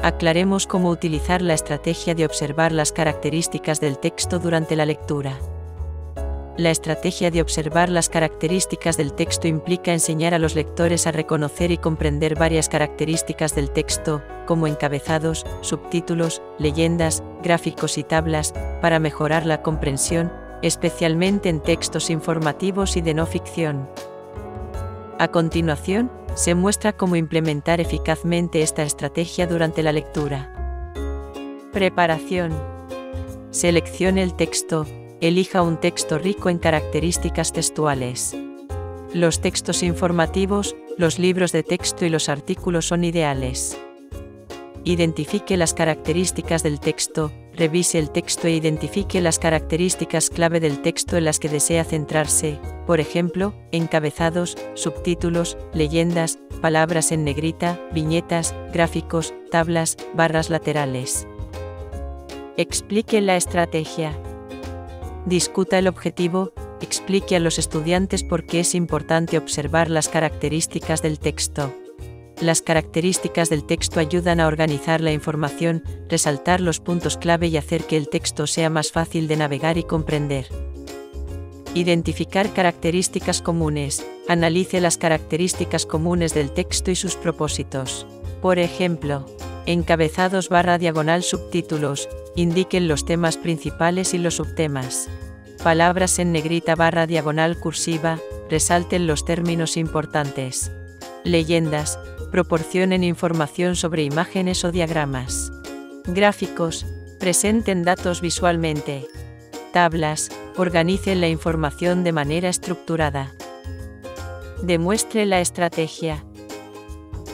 Aclaremos cómo utilizar la estrategia de observar las características del texto durante la lectura. La estrategia de observar las características del texto implica enseñar a los lectores a reconocer y comprender varias características del texto, como encabezados, subtítulos, leyendas, gráficos y tablas, para mejorar la comprensión, especialmente en textos informativos y de no ficción. A continuación, se muestra cómo implementar eficazmente esta estrategia durante la lectura. Preparación. Seleccione el texto. Elija un texto rico en características textuales. Los textos informativos, los libros de texto y los artículos son ideales. Identifique las características del texto, revise el texto e identifique las características clave del texto en las que desea centrarse, por ejemplo, encabezados, subtítulos, leyendas, palabras en negrita, viñetas, gráficos, tablas, barras laterales. Explique la estrategia. Discuta el objetivo, explique a los estudiantes por qué es importante observar las características del texto. Las características del texto ayudan a organizar la información, resaltar los puntos clave y hacer que el texto sea más fácil de navegar y comprender. Identificar características comunes. Analice las características comunes del texto y sus propósitos. Por ejemplo, encabezados / subtítulos, indiquen los temas principales y los subtemas. Palabras en negrita / cursiva, resalten los términos importantes. Leyendas, proporcionen información sobre imágenes o diagramas. Gráficos, presenten datos visualmente. Tablas, organicen la información de manera estructurada. Demuestre la estrategia.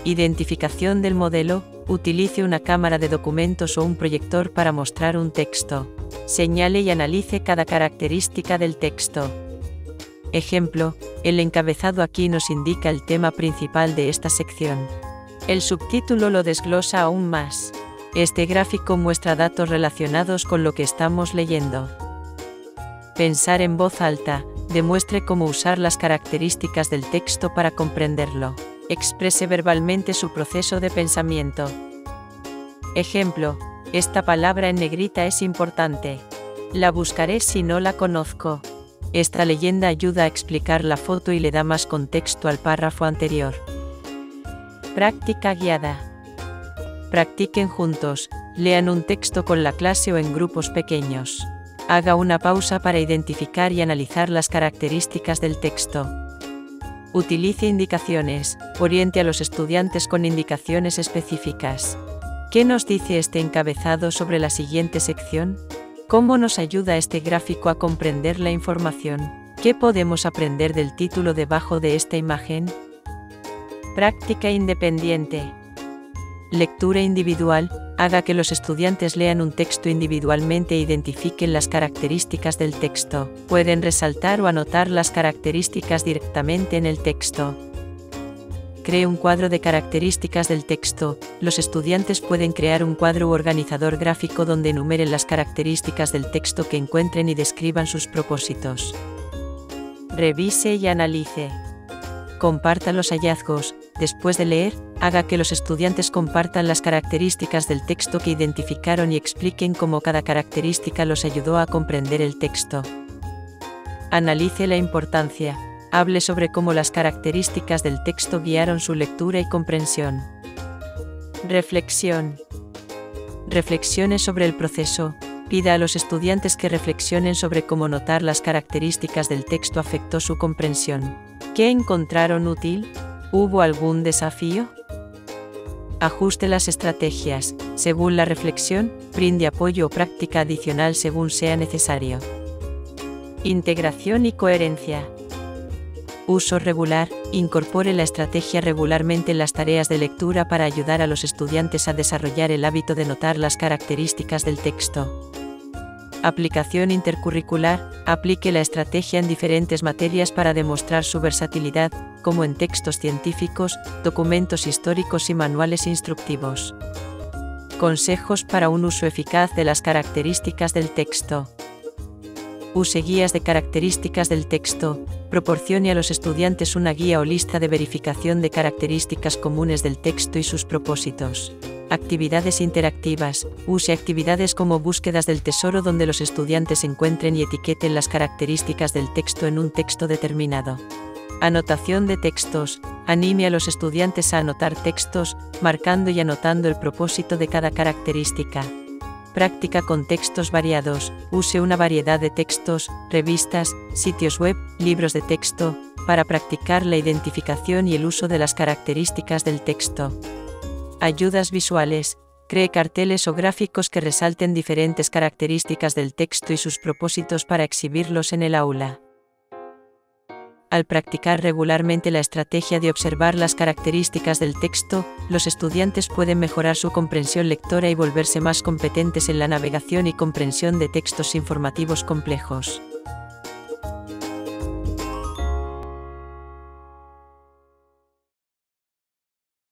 Identificación del modelo. Utilice una cámara de documentos o un proyector para mostrar un texto. Señale y analice cada característica del texto. Ejemplo, el encabezado aquí nos indica el tema principal de esta sección. El subtítulo lo desglosa aún más. Este gráfico muestra datos relacionados con lo que estamos leyendo. Pensar en voz alta. Demuestre cómo usar las características del texto para comprenderlo. Exprese verbalmente su proceso de pensamiento. Ejemplo, esta palabra en negrita es importante. La buscaré si no la conozco. Esta leyenda ayuda a explicar la foto y le da más contexto al párrafo anterior. Práctica guiada. Practiquen juntos, lean un texto con la clase o en grupos pequeños. Haga una pausa para identificar y analizar las características del texto. Utilice indicaciones, oriente a los estudiantes con indicaciones específicas. ¿Qué nos dice este encabezado sobre la siguiente sección? ¿Cómo nos ayuda este gráfico a comprender la información? ¿Qué podemos aprender del título debajo de esta imagen? Práctica independiente. Lectura individual. Haga que los estudiantes lean un texto individualmente e identifiquen las características del texto. Pueden resaltar o anotar las características directamente en el texto. Cree un cuadro de características del texto. Los estudiantes pueden crear un cuadro u organizador gráfico donde enumeren las características del texto que encuentren y describan sus propósitos. Revise y analice. Comparta los hallazgos. Después de leer, haga que los estudiantes compartan las características del texto que identificaron y expliquen cómo cada característica los ayudó a comprender el texto. Analice la importancia. Hable sobre cómo las características del texto guiaron su lectura y comprensión. Reflexión. Reflexione sobre el proceso. Pida a los estudiantes que reflexionen sobre cómo notar las características del texto afectó su comprensión. ¿Qué encontraron útil? ¿Hubo algún desafío? Ajuste las estrategias. Según la reflexión, brinde apoyo o práctica adicional según sea necesario. Integración y coherencia. Uso regular. Incorpore la estrategia regularmente en las tareas de lectura para ayudar a los estudiantes a desarrollar el hábito de notar las características del texto. Aplicación intercurricular. Aplique la estrategia en diferentes materias para demostrar su versatilidad, como en textos científicos, documentos históricos y manuales instructivos. Consejos para un uso eficaz de las características del texto. Use guías de características del texto. Proporcione a los estudiantes una guía o lista de verificación de características comunes del texto y sus propósitos. Actividades interactivas. Use actividades como búsquedas del tesoro donde los estudiantes encuentren y etiqueten las características del texto en un texto determinado. Anotación de textos. Anime a los estudiantes a anotar textos, marcando y anotando el propósito de cada característica. Práctica con textos variados. Use una variedad de textos, revistas, sitios web, libros de texto, para practicar la identificación y el uso de las características del texto. Ayudas visuales. Cree carteles o gráficos que resalten diferentes características del texto y sus propósitos para exhibirlos en el aula. Al practicar regularmente la estrategia de observar las características del texto, los estudiantes pueden mejorar su comprensión lectora y volverse más competentes en la navegación y comprensión de textos informativos complejos.